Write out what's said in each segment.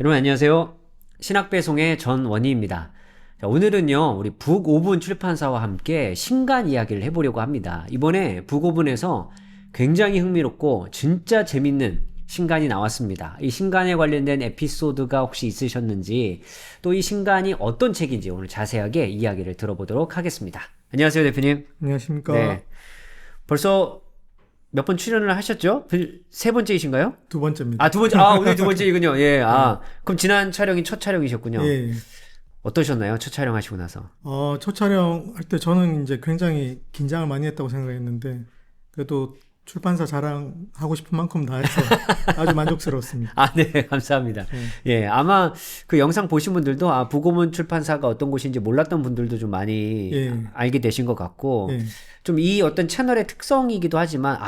여러분 안녕하세요. 신학배송의 전원희입니다. 자, 오늘은요 우리 북오분 출판사와 함께 신간 이야기를 해보려고 합니다. 이번에 북오분에서 굉장히 흥미롭고 진짜 재밌는 신간이 나왔습니다. 이 신간에 관련된 에피소드가 혹시 있으셨는지, 또 이 신간이 어떤 책인지 오늘 자세하게 이야기를 들어보도록 하겠습니다. 안녕하세요, 대표님. 안녕하십니까. 네, 벌써 몇 번 출연을 하셨죠? 세 번째이신가요? 두 번째입니다. 아, 두 번째. 오늘 두 번째이군요. 예. 그럼 지난 촬영이 첫 촬영이셨군요. 예. 어떠셨나요? 첫 촬영하시고 나서. 첫 촬영 할 때 저는 이제 굉장히 긴장을 많이 했다고 생각했는데, 그래도 출판사 자랑하고 싶은 만큼 다 해서 아주 만족스러웠습니다. 네, 감사합니다. 예, 아마 그 영상 보신 분들도 북오문 출판사가 어떤 곳인지 몰랐던 분들도 좀 많이 알게 되신 것 같고, 좀 이 어떤 채널의 특성이기도 하지만,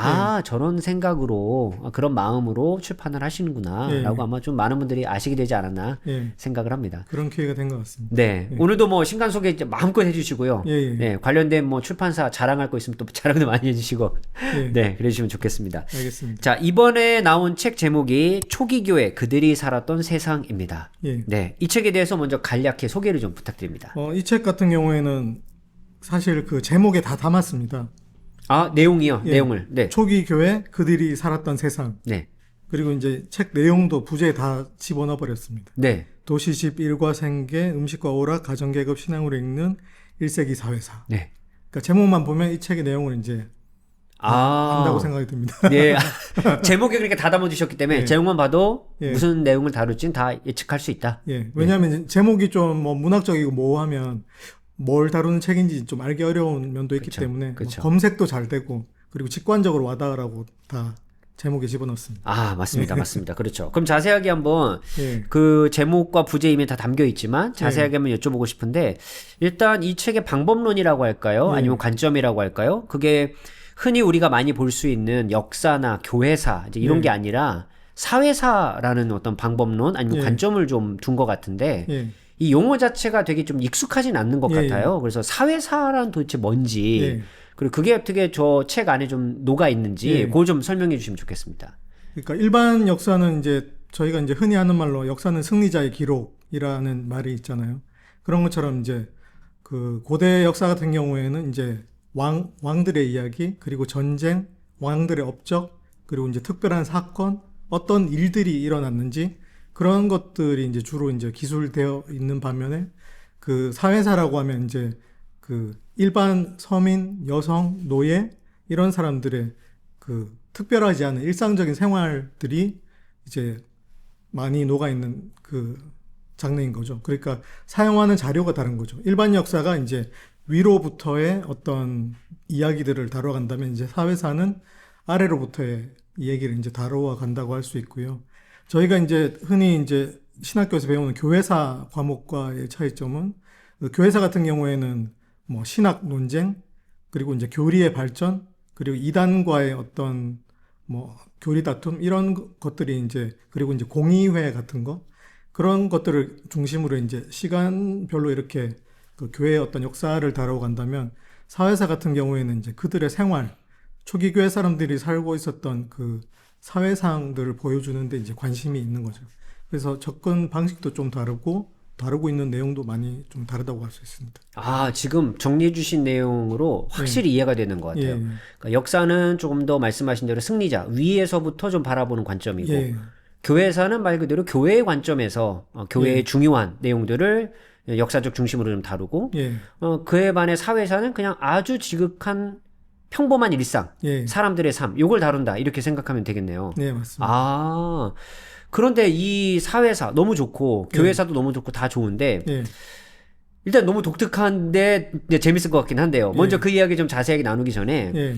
저런 생각으로, 그런 마음으로 출판을 하시는구나, 라고 아마 좀 많은 분들이 아시게 되지 않았나 생각을 합니다. 그런 기회가 된 것 같습니다. 네. 오늘도 뭐 신간 소개 이제 마음껏 해주시고요. 네. 관련된 뭐 출판사 자랑할 거 있으면 또 자랑도 많이 해주시고. 네. 그래주시면 좋겠습니다. 알겠습니다. 자, 이번에 나온 책 제목이 초기교회 그들이 살았던 세상입니다. 네. 이 책에 대해서 먼저 간략히 소개를 좀 부탁드립니다. 이 책 같은 경우에는 사실 그 제목에 다 담았습니다. 내용이요? 내용을. 네. 초기 교회 그들이 살았던 세상. 네. 그리고 이제 책 내용도 부제에 다 집어넣어 버렸습니다. 네. 도시집 일과 생계, 음식과 오락, 가정계급, 신앙으로 읽는 1세기 사회사. 네. 그러니까 제목만 보면 이 책의 내용을 이제 안다고 생각이 듭니다. 네. 제목에 그러니까 다 담아주셨기 때문에 제목만 봐도 무슨 내용을 다룰지는 다 예측할 수 있다. 왜냐하면 제목이 좀 뭐 문학적이고 모호하면 뭘 다루는 책인지 좀 알기 어려운 면도 있기 때문에 뭐 검색도 잘 되고, 그리고 직관적으로 와닿으라고 다 제목에 집어넣습니다. 맞습니다. 맞습니다. 그렇죠. 그럼 자세하게 한번 그 제목과 부제 이미 다 담겨 있지만 자세하게 한번 여쭤보고 싶은데, 일단 이 책의 방법론이라고 할까요? 아니면 관점이라고 할까요? 그게 흔히 우리가 많이 볼 수 있는 역사나 교회사 이제 이런 게 아니라 사회사라는 어떤 방법론 아니면 관점을 좀 둔 것 같은데, 이 용어 자체가 되게 좀 익숙하진 않는 것 같아요. 그래서 사회사란 도대체 뭔지, 그리고 그게 어떻게 저 책 안에 좀 녹아 있는지 그걸 좀 설명해 주시면 좋겠습니다. 그러니까 일반 역사는 이제 저희가 이제 흔히 하는 말로 역사는 승리자의 기록이라는 말이 있잖아요. 그런 것처럼 이제 그 고대 역사 같은 경우에는 이제 왕들의 이야기, 그리고 전쟁, 왕들의 업적, 그리고 이제 특별한 사건, 어떤 일들이 일어났는지 그런 것들이 이제 주로 이제 기술되어 있는 반면에, 그 사회사라고 하면 이제 그 일반 서민, 여성, 노예 이런 사람들의 그 특별하지 않은 일상적인 생활들이 이제 많이 녹아 있는 그 장르인 거죠. 그러니까 사용하는 자료가 다른 거죠. 일반 역사가 이제 위로부터의 어떤 이야기들을 다뤄간다면, 이제 사회사는 아래로부터의 얘기를 이제 다루어 간다고 할 수 있고요. 저희가 이제 흔히 이제 신학교에서 배우는 교회사 과목과의 차이점은, 그 교회사 같은 경우에는 뭐 신학 논쟁, 그리고 이제 교리의 발전, 그리고 이단과의 어떤 뭐 교리 다툼 이런 것들이 이제, 그리고 이제 공의회 같은 거, 그런 것들을 중심으로 이제 시간별로 이렇게 그 교회의 어떤 역사를 다루어 간다면, 사회사 같은 경우에는 이제 그들의 생활, 초기 교회 사람들이 살고 있었던 그 사회상들을 보여주는데 이제 관심이 있는 거죠. 그래서 접근 방식도 좀 다르고 있는 내용도 많이 좀 다르다고 할 수 있습니다. 지금 정리해 주신 내용으로 확실히 이해가 되는 것 같아요. 그러니까 역사는 조금 더 말씀하신 대로 승리자, 위에서부터 좀 바라보는 관점이고, 교회사는 말 그대로 교회의 관점에서 교회의 중요한 내용들을 역사적 중심으로 좀 다루고, 그에 반해 사회사는 그냥 아주 지극한 평범한 일상, 사람들의 삶, 요걸 다룬다, 이렇게 생각하면 되겠네요. 네, 맞습니다. 그런데 이 사회사 너무 좋고 교회사도 너무 좋고 다 좋은데, 일단 너무 독특한데 재밌을 것 같긴 한데요. 먼저 그 이야기 좀 자세하게 나누기 전에,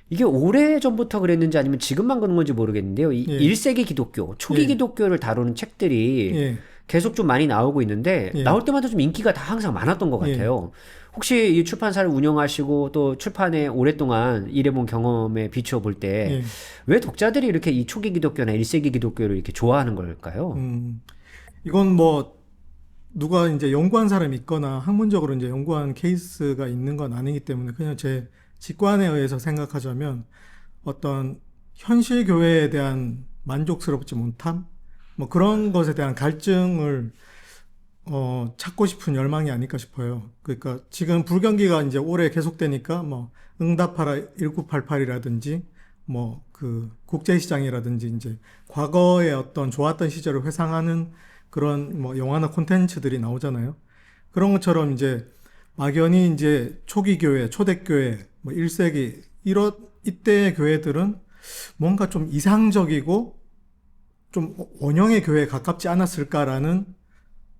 이게 오래전부터 그랬는지 아니면 지금만 그런 건지 모르겠는데요. 이 1세기 기독교, 초기 기독교를 다루는 책들이 계속 좀 많이 나오고 있는데, 나올 때마다 좀 인기가 다 항상 많았던 것 같아요. 혹시 이 출판사를 운영하시고 또 출판에 오랫동안 일해본 경험에 비추어 볼 때, 왜 독자들이 이렇게 이 초기 기독교나 1세기 기독교를 이렇게 좋아하는 걸까요? 이건 뭐 누가 이제 연구한 사람이 있거나 학문적으로 이제 연구한 케이스가 있는 건 아니기 때문에, 그냥 제 직관에 의해서 생각하자면, 어떤 현실 교회에 대한 만족스럽지 못함, 뭐 그런 것에 대한 갈증을 찾고 싶은 열망이 아닐까 싶어요. 그러니까 지금 불경기가 이제 올해 계속되니까 뭐 응답하라 1988이라든지 뭐 그 국제시장이라든지 이제 과거의 어떤 좋았던 시절을 회상하는 그런 뭐 영화나 콘텐츠들이 나오잖아요. 그런 것처럼 이제 막연히 이제 초기 교회, 초대교회, 뭐 1세기 이때의 교회들은 뭔가 좀 이상적이고 좀 원형의 교회에 가깝지 않았을까라는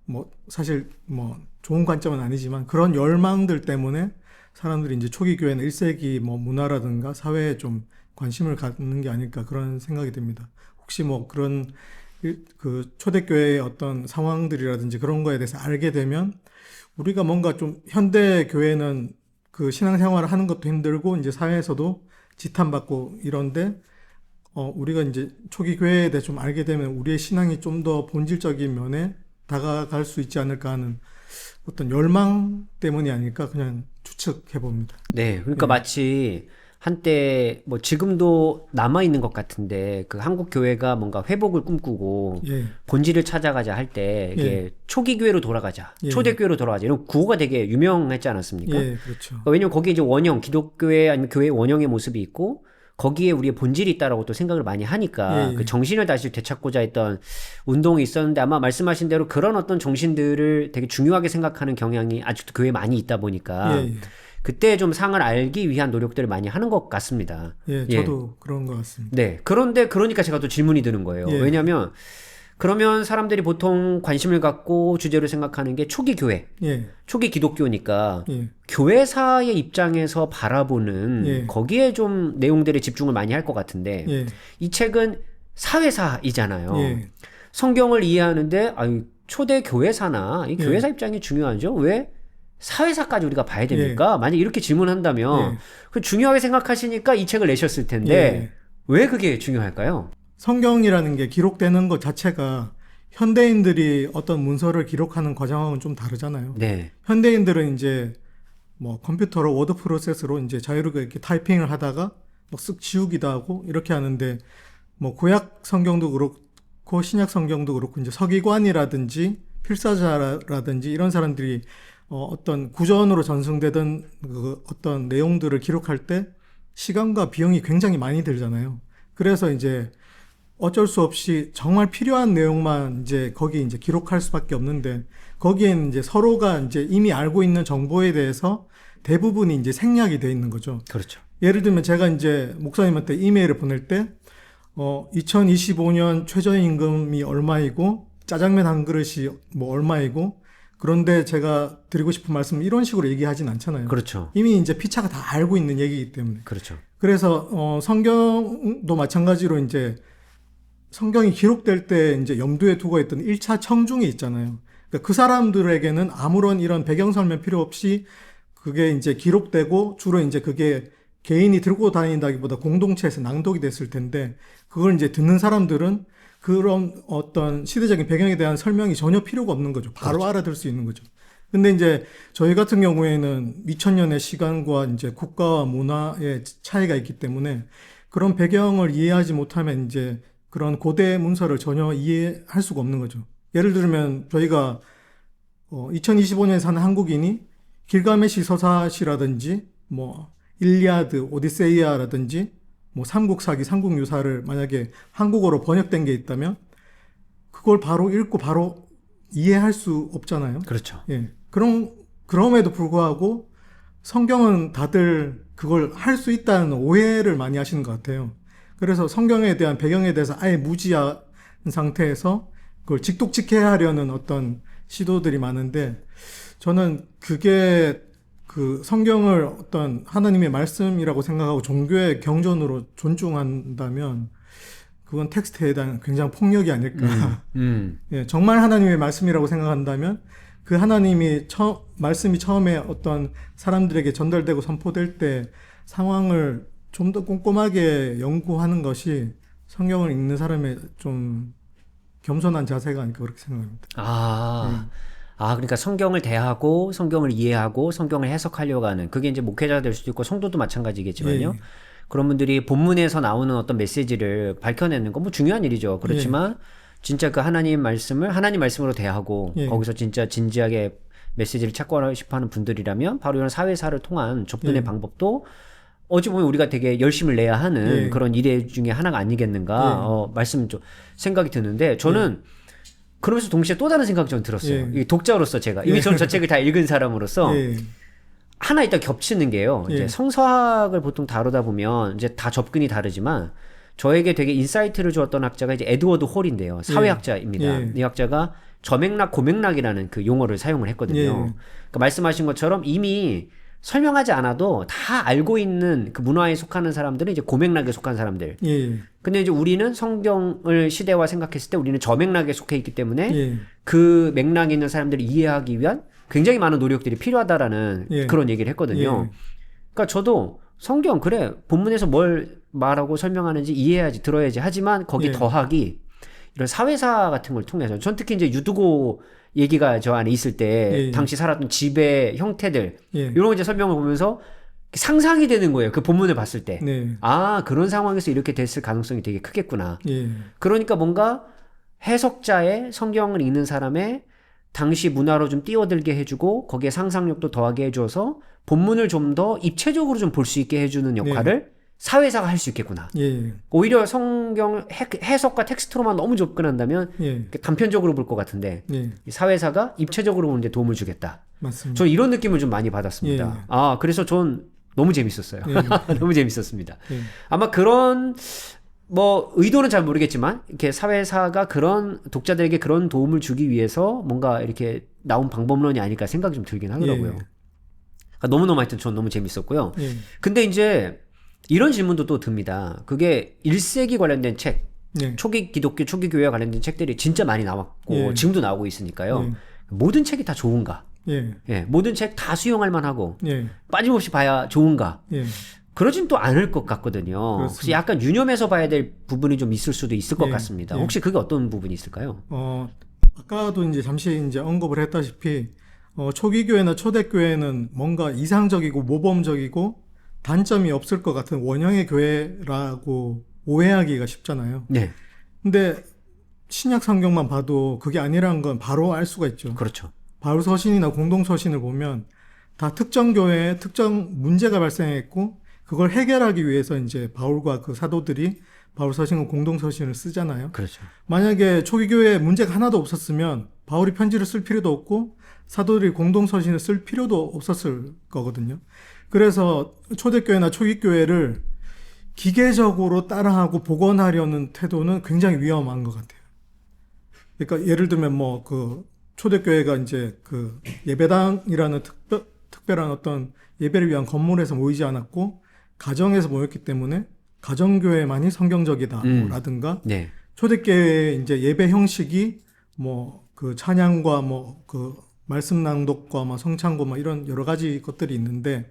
뭐 사실 뭐 좋은 관점은 아니지만 그런 열망들 때문에 사람들이 이제 초기 교회는 1세기 뭐 문화라든가 사회에 좀 관심을 갖는 게 아닐까 그런 생각이 듭니다. 혹시 뭐 그런 그 초대교회의 어떤 상황들이라든지 그런 거에 대해서 알게 되면 우리가 뭔가 좀 현대 교회는 그 신앙생활을 하는 것도 힘들고 이제 사회에서도 지탄받고 이런데 우리가 이제 초기 교회에 대해 좀 알게 되면 우리의 신앙이 좀 더 본질적인 면에 다가갈 수 있지 않을까 하는 어떤 열망 때문이 아닐까 그냥 추측해 봅니다. 네, 그러니까 마치 한때 뭐 지금도 남아 있는 것 같은데 그 한국 교회가 뭔가 회복을 꿈꾸고 본질을 찾아가자 할 때 이게 초기 교회로 돌아가자, 초대 교회로 돌아가자 이런 구호가 되게 유명했지 않았습니까? 그렇죠. 왜냐면 거기에 이제 원형 기독교회 아니면 교회 원형의 모습이 있고 거기에 우리의 본질이 있다라고 또 생각을 많이 하니까 그 정신을 다시 되찾고자 했던 운동이 있었는데 아마 말씀하신 대로 그런 어떤 정신들을 되게 중요하게 생각하는 경향이 아직도 교회에 많이 있다 보니까 그때 좀 상을 알기 위한 노력들을 많이 하는 것 같습니다. 저도 그런 것 같습니다. 네. 그런데 그러니까 제가 또 질문이 드는 거예요. 왜냐하면 그러면 사람들이 보통 관심을 갖고 주제로 생각하는 게 초기 교회, 초기 기독교니까 교회사의 입장에서 바라보는 거기에 좀 내용들에 집중을 많이 할 것 같은데 이 책은 사회사이잖아요. 성경을 이해하는데 초대 교회사나 이 교회사 입장이 중요하죠. 왜? 사회사까지 우리가 봐야 됩니까? 만약 이렇게 질문한다면 그 중요하게 생각하시니까 이 책을 내셨을 텐데 왜 그게 중요할까요? 성경이라는 게 기록되는 것 자체가 현대인들이 어떤 문서를 기록하는 과정하고는 좀 다르잖아요. 현대인들은 이제 뭐 컴퓨터로 워드 프로세스로 이제 자유롭게 이렇게 타이핑을 하다가 막 쓱 지우기도 하고 이렇게 하는데 뭐 구약 성경도 그렇고 신약 성경도 그렇고 이제 서기관이라든지 필사자라든지 이런 사람들이 어떤 구전으로 전승되던 그 어떤 내용들을 기록할 때 시간과 비용이 굉장히 많이 들잖아요. 그래서 이제 어쩔 수 없이 정말 필요한 내용만 이제 거기 이제 기록할 수밖에 없는데 거기에는 이제 서로가 이제 이미 알고 있는 정보에 대해서 대부분이 이제 생략이 돼 있는 거죠. 그렇죠. 예를 들면 제가 이제 목사님한테 이메일을 보낼 때 2025년 최저임금이 얼마이고 짜장면 한 그릇이 뭐 얼마이고 그런데 제가 드리고 싶은 말씀은 이런 식으로 얘기하진 않잖아요. 그렇죠. 이미 이제 피차가 다 알고 있는 얘기이기 때문에. 그렇죠. 그래서 성경도 마찬가지로 이제 성경이 기록될 때 이제 염두에 두고 있던 1차 청중이 있잖아요. 그러니까 그 사람들에게는 아무런 이런 배경 설명 필요 없이 그게 이제 기록되고 주로 이제 그게 개인이 들고 다닌다기보다 공동체에서 낭독이 됐을 텐데 그걸 이제 듣는 사람들은 그런 어떤 시대적인 배경에 대한 설명이 전혀 필요가 없는 거죠. 바로 그렇죠. 알아들 수 있는 거죠. 근데 이제 저희 같은 경우에는 2000년의 시간과 이제 국가와 문화의 차이가 있기 때문에 그런 배경을 이해하지 못하면 이제 그런 고대 문서를 전혀 이해할 수가 없는 거죠. 예를 들면 저희가 2025년에 사는 한국인이 길가메시 서사시라든지 뭐 일리아드, 오디세이아라든지 뭐 삼국사기, 삼국유사를 만약에 한국어로 번역된 게 있다면 그걸 바로 읽고 바로 이해할 수 없잖아요. 그렇죠. 그럼에도 불구하고 성경은 다들 그걸 할 수 있다는 오해를 많이 하시는 것 같아요. 그래서 성경에 대한 배경에 대해서 아예 무지한 상태에서 그걸 직독직해하려는 어떤 시도들이 많은데 저는 그게 그 성경을 어떤 하나님의 말씀이라고 생각하고 종교의 경전으로 존중한다면 그건 텍스트에 대한 굉장히 폭력이 아닐까. 정말 하나님의 말씀이라고 생각한다면 그 하나님이 말씀이 처음에 어떤 사람들에게 전달되고 선포될 때 상황을 좀 더 꼼꼼하게 연구하는 것이 성경을 읽는 사람의 좀 겸손한 자세가 아닐까 그렇게 생각합니다. 그러니까 성경을 대하고 성경을 이해하고 성경을 해석하려고 하는 그게 이제 목회자가 될 수도 있고 성도도 마찬가지겠지만요. 그런 분들이 본문에서 나오는 어떤 메시지를 밝혀내는 건 뭐 중요한 일이죠. 그렇지만 진짜 그 하나님 말씀을 하나님 말씀으로 대하고 예. 거기서 진짜 진지하게 메시지를 찾고 싶어하는 분들이라면 바로 이런 사회사를 통한 접근의 예. 방법도 어찌 보면 우리가 되게 열심을 내야 하는 예. 그런 일의 중에 하나가 아니겠는가 말씀 좀 생각이 드는데 저는 그러면서 동시에 또 다른 생각이 좀 들었어요. 이 독자로서 제가 이미 저는 저 책을 다 읽은 사람으로서 하나 일단 겹치는 게요. 이제 성서학을 보통 다루다 보면 이제 다 접근이 다르지만 저에게 되게 인사이트를 주었던 학자가 이제 에드워드 홀인데요. 사회학자입니다. 이 학자가 저맥락 고맥락이라는 그 용어를 사용을 했거든요. 그러니까 말씀하신 것처럼 이미 설명하지 않아도 다 알고 있는 그 문화에 속하는 사람들은 이제 고맥락에 속한 사람들. 근데 이제 우리는 성경을 시대화 생각했을 때 우리는 저맥락에 속해 있기 때문에 그 맥락에 있는 사람들을 이해하기 위한 굉장히 많은 노력들이 필요하다라는 그런 얘기를 했거든요. 그러니까 저도 성경 그래 본문에서 뭘 말하고 설명하는지 이해해야지 들어야지 하지만 거기 더하기 이런 사회사 같은 걸 통해서 전 특히 이제 유두고 얘기가 저 안에 있을 때 당시 살았던 집의 형태들 이런 거 이제 설명을 보면서 상상이 되는 거예요. 그 본문을 봤을 때. 아 그런 상황에서 이렇게 됐을 가능성이 되게 크겠구나. 그러니까 뭔가 해석자의 성경을 읽는 사람의 당시 문화로 좀 뛰어들게 해주고 거기에 상상력도 더하게 해줘서 본문을 좀 더 입체적으로 좀 볼 수 있게 해주는 역할을 사회사가 할 수 있겠구나. 오히려 성경 해석과 텍스트로만 너무 접근한다면 단편적으로 볼 것 같은데 사회사가 입체적으로 보는데 도움을 주겠다. 맞습니다. 저 이런 느낌을 좀 많이 받았습니다. 아 그래서 전 너무 재밌었어요. 너무 재밌었습니다. 아마 그런 뭐 의도는 잘 모르겠지만 이렇게 사회사가 그런 독자들에게 그런 도움을 주기 위해서 뭔가 이렇게 나온 방법론이 아닐까 생각이 좀 들긴 하더라고요. 너무너무 하여튼 전 너무 재밌었고요. 근데 이제 이런 질문도 또 듭니다. 그게 1세기 관련된 책, 초기 기독교, 초기 교회와 관련된 책들이 진짜 많이 나왔고 지금도 나오고 있으니까요. 모든 책이 다 좋은가? 모든 책 다 수용할 만하고 빠짐없이 봐야 좋은가? 그러진 또 않을 것 같거든요. 그래서 약간 유념해서 봐야 될 부분이 좀 있을 수도 있을 것 같습니다. 혹시 그게 어떤 부분이 있을까요? 아까도 이제 잠시 이제 언급을 했다시피 초기 교회나 초대 교회는 뭔가 이상적이고 모범적이고 단점이 없을 것 같은 원형의 교회라고 오해하기가 쉽잖아요. 근데 신약 성경만 봐도 그게 아니라는 건 바로 알 수가 있죠. 그렇죠. 바울 서신이나 공동 서신을 보면 다 특정 교회에 특정 문제가 발생했고 그걸 해결하기 위해서 이제 바울과 그 사도들이 바울 서신과 공동 서신을 쓰잖아요. 그렇죠. 만약에 초기 교회에 문제가 하나도 없었으면 바울이 편지를 쓸 필요도 없고 사도들이 공동 서신을 쓸 필요도 없었을 거거든요. 그래서 초대교회나 초기교회를 기계적으로 따라하고 복원하려는 태도는 굉장히 위험한 것 같아요. 그러니까 예를 들면 뭐 그 초대교회가 이제 그 예배당이라는 특별한 어떤 예배를 위한 건물에서 모이지 않았고 가정에서 모였기 때문에 가정교회만이 성경적이다라든가 초대교회의 이제 예배 형식이 뭐 그 찬양과 뭐 그 말씀 낭독과 뭐 성창고 뭐 이런 여러 가지 것들이 있는데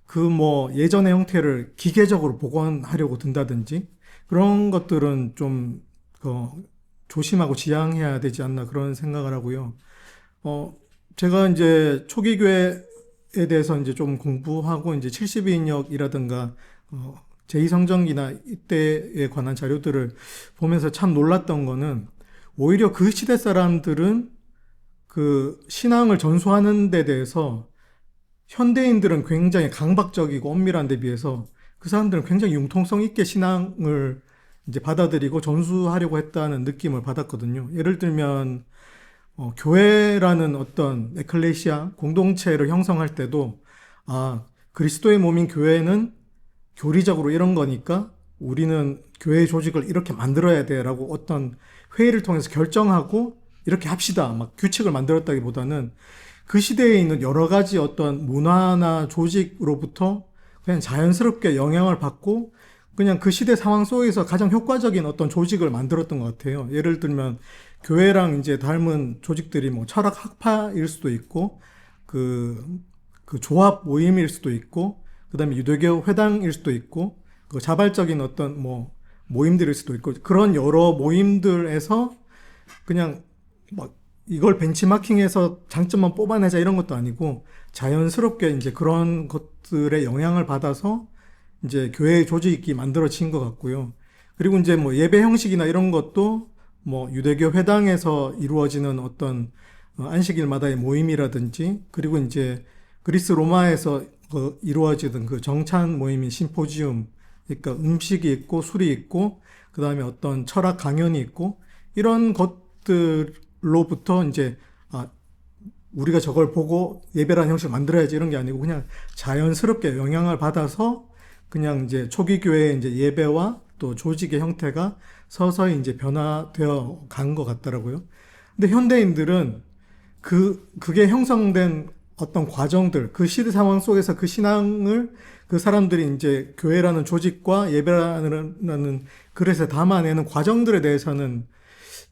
그 뭐 예전의 형태를 기계적으로 복원하려고 든다든지 그런 것들은 좀 조심하고 지양해야 되지 않나 그런 생각을 하고요. 제가 이제 초기 교회에 대해서 이제 좀 공부하고 이제 72인역이라든가 제2성전기나 이때에 관한 자료들을 보면서 참 놀랐던 거는 오히려 그 시대 사람들은 그 신앙을 전수하는 데 대해서 현대인들은 굉장히 강박적이고 엄밀한 데 비해서 그 사람들은 굉장히 융통성 있게 신앙을 이제 받아들이고 전수하려고 했다는 느낌을 받았거든요. 예를 들면 교회라는 어떤 에클레시아 공동체를 형성할 때도 그리스도의 몸인 교회는 교리적으로 이런 거니까 우리는 교회 조직을 이렇게 만들어야 돼라고 어떤 회의를 통해서 결정하고 이렇게 합시다 막 규칙을 만들었다기보다는 그 시대에 있는 여러 가지 어떤 문화나 조직으로부터 그냥 자연스럽게 영향을 받고 그냥 그 시대 상황 속에서 가장 효과적인 어떤 조직을 만들었던 것 같아요. 예를 들면 교회랑 이제 닮은 조직들이 뭐 철학 학파일 수도 있고 그 조합 모임일 수도 있고 그다음에 유대교 회당일 수도 있고 그 자발적인 어떤 뭐 모임들일 수도 있고 그런 여러 모임들에서 그냥 막 이걸 벤치마킹해서 장점만 뽑아내자 이런 것도 아니고 자연스럽게 이제 그런 것들의 영향을 받아서 이제 교회 조직이 만들어진 것 같고요. 그리고 이제 뭐 예배 형식이나 이런 것도 뭐 유대교 회당에서 이루어지는 어떤 안식일마다의 모임이라든지, 그리고 이제 그리스 로마에서 이루어지던 그 정찬 모임인 심포지움, 그러니까 음식이 있고 술이 있고 그 다음에 어떤 철학 강연이 있고 이런 것들로부터 이제 우리가 저걸 보고 예배라는 형식을 만들어야지 이런 게 아니고 그냥 자연스럽게 영향을 받아서 그냥 이제 초기 교회의 이제 예배와 또 조직의 형태가 서서히 이제 변화되어 간 것 같더라고요. 근데 현대인들은 그게 형성된 어떤 과정들, 그 시대 상황 속에서 그 신앙을 그 사람들이 이제 교회라는 조직과 예배라는 그릇에 담아내는 과정들에 대해서는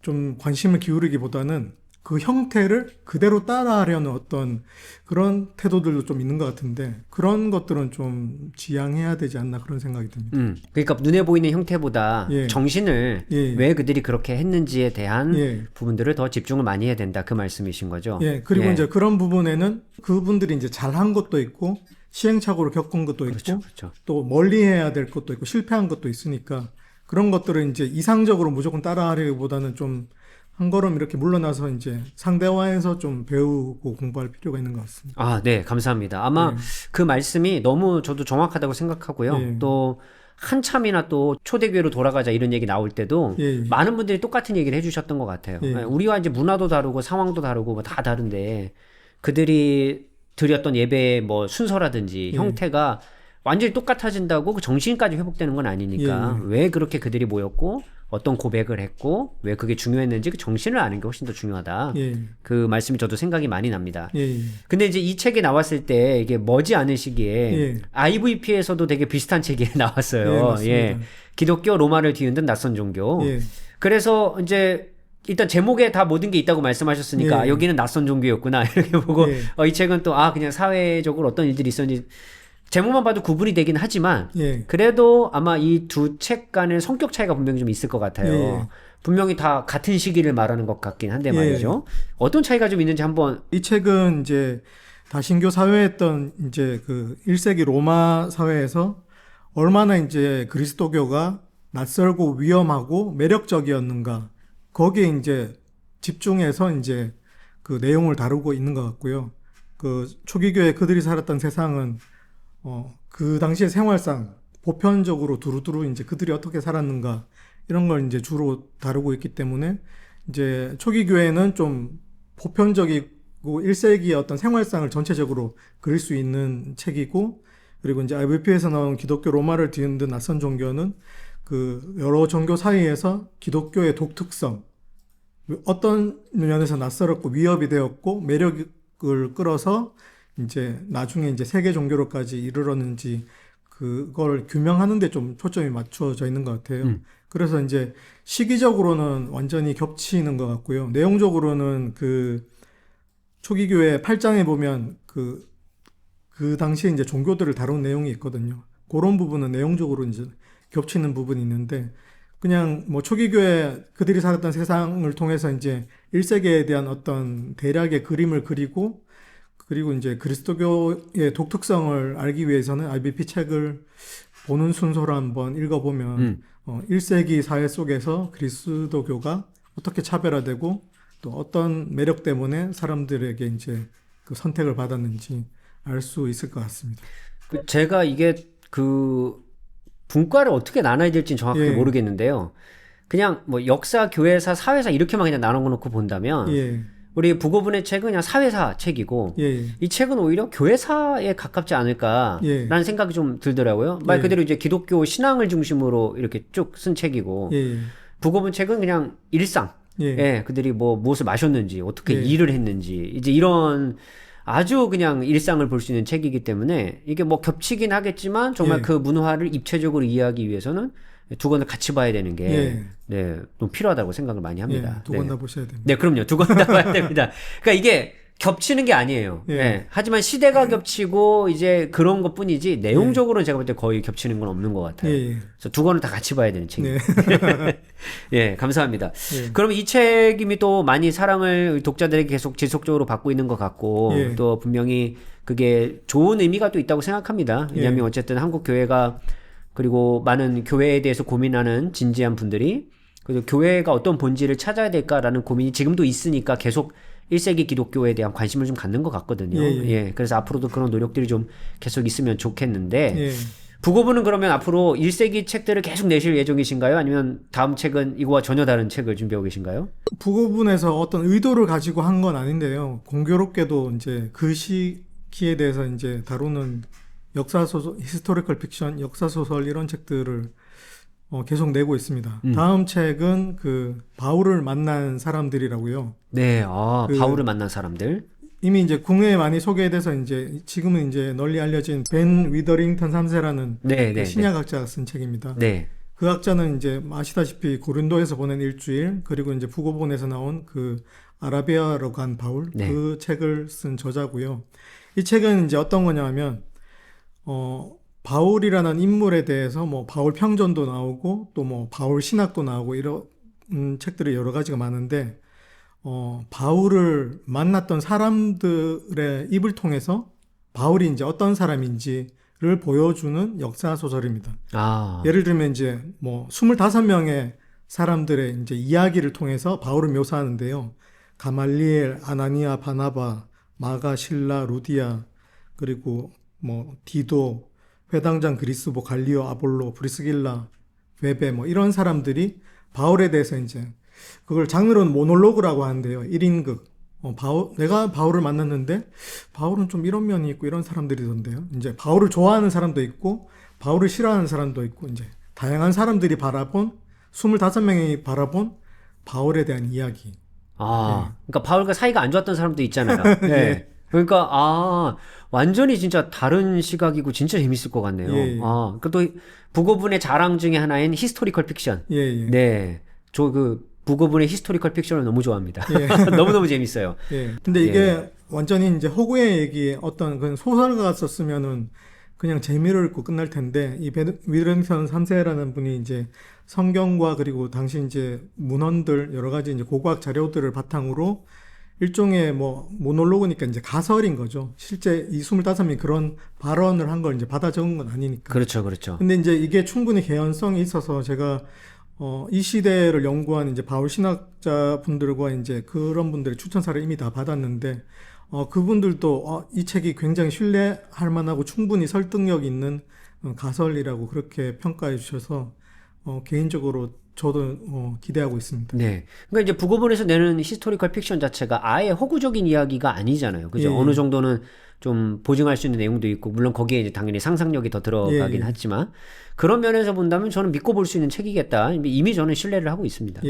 좀 관심을 기울이기보다는 그 형태를 그대로 따라하려는 어떤 그런 태도들도 좀 있는 것 같은데, 그런 것들은 좀 지양해야 되지 않나 그런 생각이 듭니다. 그러니까 눈에 보이는 형태보다 정신을 왜 그들이 그렇게 했는지에 대한 부분들을 더 집중을 많이 해야 된다, 그 말씀이신 거죠. 그리고 이제 그런 부분에는 그분들이 이제 잘한 것도 있고 시행착오를 겪은 것도 있고 또 멀리해야 될 것도 있고 실패한 것도 있으니까 그런 것들을 이제 이상적으로 무조건 따라하기보다는 좀 한 걸음 이렇게 물러나서 이제 상대화해서 좀 배우고 공부할 필요가 있는 것 같습니다. 네, 감사합니다. 아마 그 말씀이 너무 저도 정확하다고 생각하고요. 또 한참이나 또 초대교회로 돌아가자 이런 얘기 나올 때도 많은 분들이 똑같은 얘기를 해주셨던 것 같아요. 우리와 이제 문화도 다르고 상황도 다르고 뭐 다 다른데 그들이 드렸던 예배의 뭐 순서라든지 형태가 완전히 똑같아진다고 그 정신까지 회복되는 건 아니니까 왜 그렇게 그들이 모였고 어떤 고백을 했고 왜 그게 중요했는지 그 정신을 아는 게 훨씬 더 중요하다. 그 말씀이 저도 생각이 많이 납니다. 근데 이제 이 책이 나왔을 때 이게 머지않은 시기에 IVP에서도 되게 비슷한 책이 나왔어요. 기독교 로마를 뒤흔든 낯선 종교. 그래서 이제 일단 제목에 다 모든 게 있다고 말씀하셨으니까 여기는 낯선 종교였구나 이렇게 보고 이 책은 또 그냥 사회적으로 어떤 일들이 있었는지 제목만 봐도 구분이 되긴 하지만 그래도 아마 이 두 책 간의 성격 차이가 분명히 좀 있을 것 같아요. 분명히 다 같은 시기를 말하는 것 같긴 한데 말이죠. 어떤 차이가 좀 있는지 한번. 이 책은 이제 다신교 사회였던 이제 그 1세기 로마 사회에서 얼마나 이제 그리스도교가 낯설고 위험하고 매력적이었는가, 거기에 이제 집중해서 이제 그 내용을 다루고 있는 것 같고요. 그 초기교회 그들이 살았던 세상은 그 당시의 생활상 보편적으로 두루두루 이제 그들이 어떻게 살았는가 이런 걸 이제 주로 다루고 있기 때문에 이제 초기 교회는 좀 보편적이고 1세기의 어떤 생활상을 전체적으로 그릴 수 있는 책이고, 그리고 이제 IVP에서 나온 기독교 로마를 뒤흔든 낯선 종교는 그 여러 종교 사이에서 기독교의 독특성, 어떤 면에서 낯설었고 위협이 되었고 매력을 끌어서 이제 나중에 이제 세계 종교로까지 이르렀는지 그걸 규명하는 데 좀 초점이 맞춰져 있는 것 같아요. 그래서 이제 시기적으로는 완전히 겹치는 것 같고요. 내용적으로는 그 초기교회 8장에 보면 그 당시에 이제 종교들을 다룬 내용이 있거든요. 그런 부분은 내용적으로 이제 겹치는 부분이 있는데, 그냥 뭐 초기교회 그들이 살았던 세상을 통해서 이제 1세기에 대한 어떤 대략의 그림을 그리고 이제 그리스도교의 독특성을 알기 위해서는 IVP 책을 보는 순서로 한번 읽어보면 1세기 사회 속에서 그리스도교가 어떻게 차별화되고 또 어떤 매력 때문에 사람들에게 이제 그 선택을 받았는지 알 수 있을 것 같습니다. 제가 이게 그 분과를 어떻게 나눠야 될지는 정확하게 모르겠는데요. 그냥 뭐 역사, 교회사, 사회사 이렇게만 그냥 나눠놓고 본다면 우리 북어분의 책은 그냥 사회사 책이고 이 책은 오히려 교회사에 가깝지 않을까라는 생각이 좀 들더라고요. 말 그대로 이제 기독교 신앙을 중심으로 이렇게 쭉 쓴 책이고 북어분 책은 그냥 일상, 그들이 뭐 무엇을 마셨는지 어떻게 일을 했는지 이제 이런 아주 그냥 일상을 볼 수 있는 책이기 때문에 이게 뭐 겹치긴 하겠지만 정말 그 문화를 입체적으로 이해하기 위해서는 두 권을 같이 봐야 되는 게 좀 필요하다고 생각을 많이 합니다. 두 권 다 보셔야 됩니다. 네, 그럼요. 두 권 다 봐야 됩니다. 그러니까 이게 겹치는 게 아니에요. 하지만 시대가 겹치고 이제 그런 것뿐이지 내용적으로는 제가 볼 때 거의 겹치는 건 없는 것 같아요. 그래서 두 권을 다 같이 봐야 되는 책입니다. 감사합니다. 그럼 이 책이 또 많이 사랑을 독자들에게 계속 지속적으로 받고 있는 것 같고 또 분명히 그게 좋은 의미가 또 있다고 생각합니다. 왜냐하면 어쨌든 한국 교회가 그리고 많은 교회에 대해서 고민하는 진지한 분들이 그래서 교회가 어떤 본질을 찾아야 될까라는 고민이 지금도 있으니까 계속 1세기 기독교에 대한 관심을 좀 갖는 것 같거든요. 예. 그래서 앞으로도 그런 노력들이 좀 계속 있으면 좋겠는데 북어부는 그러면 앞으로 1세기 책들을 계속 내실 예정이신가요? 아니면 다음 책은 이거와 전혀 다른 책을 준비하고 계신가요? 북어분에서 어떤 의도를 가지고 한 건 아닌데요. 공교롭게도 이제 그 시기에 대해서 이제 다루는 역사소설, 히스토리컬 픽션, 역사소설 이런 책들을 계속 내고 있습니다. 다음 책은 그 바울을 만난 사람들이라고요. 네, 바울을 만난 사람들. 이미 이제 국내에 많이 소개돼서 이제 지금은 이제 널리 알려진 벤 위더링턴 3세라는 그 신약학자가 쓴 책입니다. 네. 그 학자는 이제 아시다시피 고린도에서 보낸 일주일, 그리고 이제 북어본에서 나온 그 아라비아로 간 바울, 그 책을 쓴 저자고요. 이 책은 이제 어떤 거냐면 바울이라는 인물에 대해서 뭐 바울 평전도 나오고 또 뭐 바울 신학도 나오고 이런 책들이 여러 가지가 많은데 바울을 만났던 사람들의 입을 통해서 바울이 이제 어떤 사람인지를 보여주는 역사 소설입니다. 예를 들면 이제 뭐 25명의 사람들의 이제 이야기를 통해서 바울을 묘사하는데요. 가말리엘, 아나니아, 바나바, 마가, 실라, 루디아, 그리고 뭐 디도, 회당장 그리스보, 갈리오, 아볼로, 브리스길라, 베베 뭐 이런 사람들이 바울에 대해서 이제 그걸 장르로는 모놀로그라고 하는데요. 1인극. 내가 바울을 만났는데 바울은 좀 이런 면이 있고 이런 사람들이던데요. 이제 바울을 좋아하는 사람도 있고 바울을 싫어하는 사람도 있고 이제 다양한 사람들이 바라본 25명이 바라본 바울에 대한 이야기. 그러니까 바울과 사이가 안 좋았던 사람도 있잖아요. 네. 그러니까 완전히 진짜 다른 시각이고 진짜 재밌을 것 같네요. 또 북어분의 자랑 중에 하나인 히스토리컬 픽션. 네. 저 그 북어분의 히스토리컬 픽션을 너무 좋아합니다. 너무너무 재밌어요. 근데 이게 완전히 이제 허구의 얘기 어떤 그런 소설가가 썼으면은 그냥 재미를 읽고 끝날 텐데 이 위더링턴 3세라는 분이 이제 성경과 그리고 당시 이제 문헌들 여러 가지 이제 고고학 자료들을 바탕으로 일종의 뭐 모놀로그니까 이제 가설인 거죠. 실제 이 25명이 그런 발언을 한 걸 이제 받아 적은 건 아니니까. 그렇죠. 근데 이제 이게 충분히 개연성이 있어서 제가 이 시대를 연구한 이제 바울 신학자 분들과 이제 그런 분들의 추천사를 이미 다 받았는데 그분들도 이 책이 굉장히 신뢰할 만하고 충분히 설득력 있는 가설이라고 그렇게 평가해 주셔서 개인적으로 저도 기대하고 있습니다. 네. 그러니까 이제 북어본에서 내는 히스토리컬 픽션 자체가 아예 허구적인 이야기가 아니잖아요. 그죠? 어느 정도는 좀 보증할 수 있는 내용도 있고, 물론 거기에 이제 당연히 상상력이 더 들어가긴 하지만, 그런 면에서 본다면 저는 믿고 볼 수 있는 책이겠다. 이미 저는 신뢰를 하고 있습니다.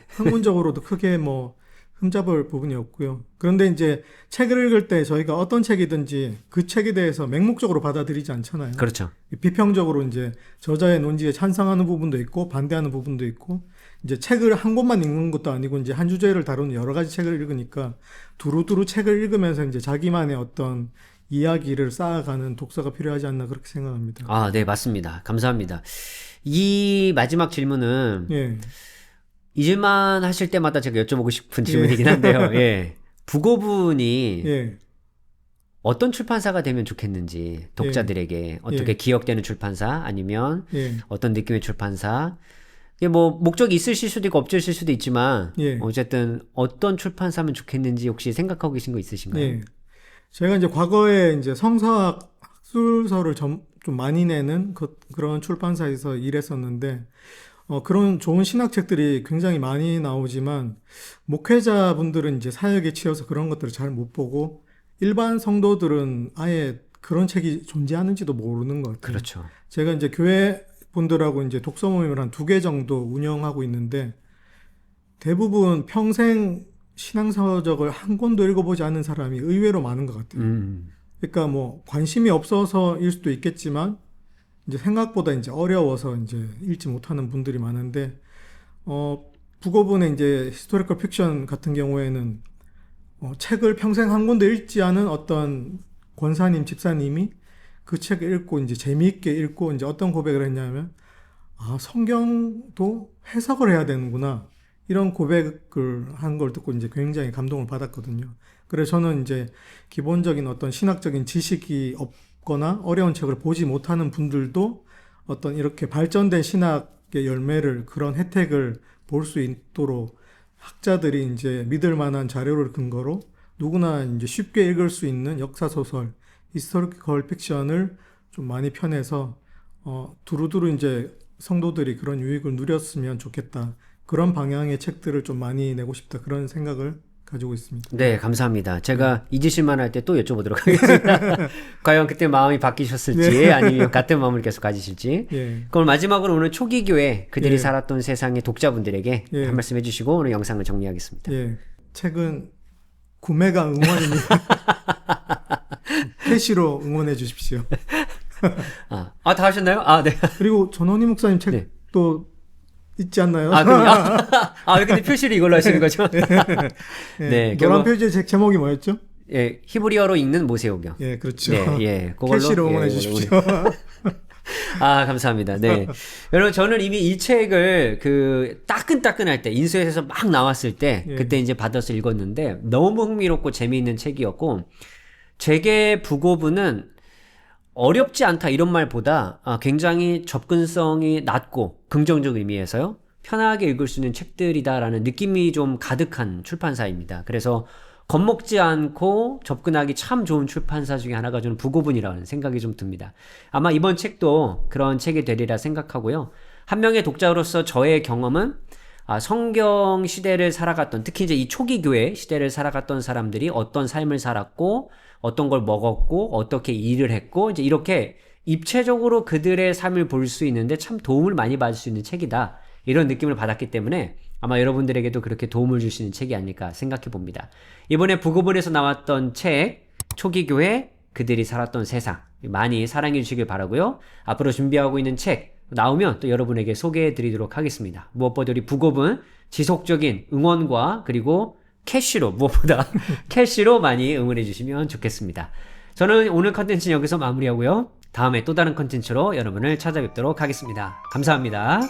학문적으로도 크게 뭐 흠잡을 부분이 없고요. 그런데 이제 책을 읽을 때 저희가 어떤 책이든지 그 책에 대해서 맹목적으로 받아들이지 않잖아요. 그렇죠. 비평적으로 이제 저자의 논지에 찬성하는 부분도 있고 반대하는 부분도 있고 이제 책을 한 권만 읽는 것도 아니고 이제 한 주제를 다루는 여러 가지 책을 읽으니까 두루두루 책을 읽으면서 이제 자기만의 어떤 이야기를 쌓아가는 독서가 필요하지 않나 그렇게 생각합니다. 네, 맞습니다. 감사합니다. 이 마지막 질문은 잊을만 하실 때마다 제가 여쭤보고 싶은 질문이긴 한데요. 북어분이 어떤 출판사가 되면 좋겠는지 독자들에게 어떻게 기억되는 출판사 아니면 어떤 느낌의 출판사 이게 뭐 목적이 있으실 수도 있고 없으실 수도 있지만 어쨌든 어떤 출판사면 좋겠는지 혹시 생각하고 계신 거 있으신가요? 제가 이제 과거에 이제 성서학 학술서를 좀 많이 내는 그런 출판사에서 일했었는데 그런 좋은 신학책들이 굉장히 많이 나오지만 목회자분들은 이제 사역에 치여서 그런 것들을 잘 못 보고 일반 성도들은 아예 그런 책이 존재하는지도 모르는 것 같아요. 그렇죠. 제가 이제 교회 분들하고 이제 독서 모임을 한 2개 정도 운영하고 있는데 대부분 평생 신앙서적을 한 권도 읽어보지 않은 사람이 의외로 많은 것 같아요. 그러니까 뭐 관심이 없어서일 수도 있겠지만 이제 생각보다 이제 어려워서 이제 읽지 못하는 분들이 많은데 북어분의 이제 히스토리컬 픽션 같은 경우에는 책을 평생 한 권도 읽지 않은 어떤 권사님, 집사님이 그 책을 읽고 이제 재미있게 읽고 이제 어떤 고백을 했냐면 성경도 해석을 해야 되는구나 이런 고백을 한 걸 듣고 이제 굉장히 감동을 받았거든요. 그래서 저는 이제 기본적인 어떤 신학적인 지식이 없거나 어려운 책을 보지 못하는 분들도 어떤 이렇게 발전된 신학의 열매를 그런 혜택을 볼 수 있도록 학자들이 이제 믿을 만한 자료를 근거로 누구나 이제 쉽게 읽을 수 있는 역사 소설, 히스토리컬 픽션을 좀 많이 펴내서 두루두루 이제 성도들이 그런 유익을 누렸으면 좋겠다. 그런 방향의 책들을 좀 많이 내고 싶다. 그런 생각을 가지고 있습니다. 네, 감사합니다. 제가 잊으실만 할 때 또 여쭤보도록 하겠습니다. 과연 그때 마음이 바뀌셨을지 아니면 같은 마음을 계속 가지실지. 그럼 마지막으로 오늘 초기교회 그들이 살았던 세상의 독자분들에게 한 말씀 해주시고 오늘 영상을 정리하겠습니다. 책은 구매가 응원입니다. 캐시로 응원해 주십시오. 다 하셨나요? 네. 그리고 전원희 목사님 책도 있지 않나요? 왜 근데 표시를 이걸로 하시는 거죠? 네. 노란 표지의 책 제목이 뭐였죠? 히브리어로 읽는 모세오경. 그렇죠. 그걸로 캐시로 응원해 주십시오. 감사합니다. 네. 여러분, 저는 이미 이 책을 따끈따끈할 때, 인쇄해서 막 나왔을 때, 그때 이제 받아서 읽었는데, 너무 흥미롭고 재미있는 책이었고, 제게 부고분은 어렵지 않다 이런 말보다 굉장히 접근성이 낮고 긍정적 의미에서요. 편하게 읽을 수 있는 책들이다라는 느낌이 좀 가득한 출판사입니다. 그래서 겁먹지 않고 접근하기 참 좋은 출판사 중에 하나가 저는 부고분이라는 생각이 좀 듭니다. 아마 이번 책도 그런 책이 되리라 생각하고요. 한 명의 독자로서 저의 경험은 성경 시대를 살아갔던, 특히 이제 이 초기 교회 시대를 살아갔던 사람들이 어떤 삶을 살았고 어떤 걸 먹었고 어떻게 일을 했고 이제 이렇게 입체적으로 그들의 삶을 볼 수 있는데 참 도움을 많이 받을 수 있는 책이다. 이런 느낌을 받았기 때문에 아마 여러분들에게도 그렇게 도움을 줄 수 있는 책이 아닐까 생각해 봅니다. 이번에 부고본에서 나왔던 책 초기교회 그들이 살았던 세상 많이 사랑해 주시길 바라고요. 앞으로 준비하고 있는 책 나오면 또 여러분에게 소개해 드리도록 하겠습니다. 무엇보다 우리 부고본 지속적인 응원과 그리고 캐시로 무엇보다 캐시로 많이 응원해 주시면 좋겠습니다. 저는 오늘 컨텐츠는 여기서 마무리하고요. 다음에 또 다른 컨텐츠로 여러분을 찾아뵙도록 하겠습니다. 감사합니다.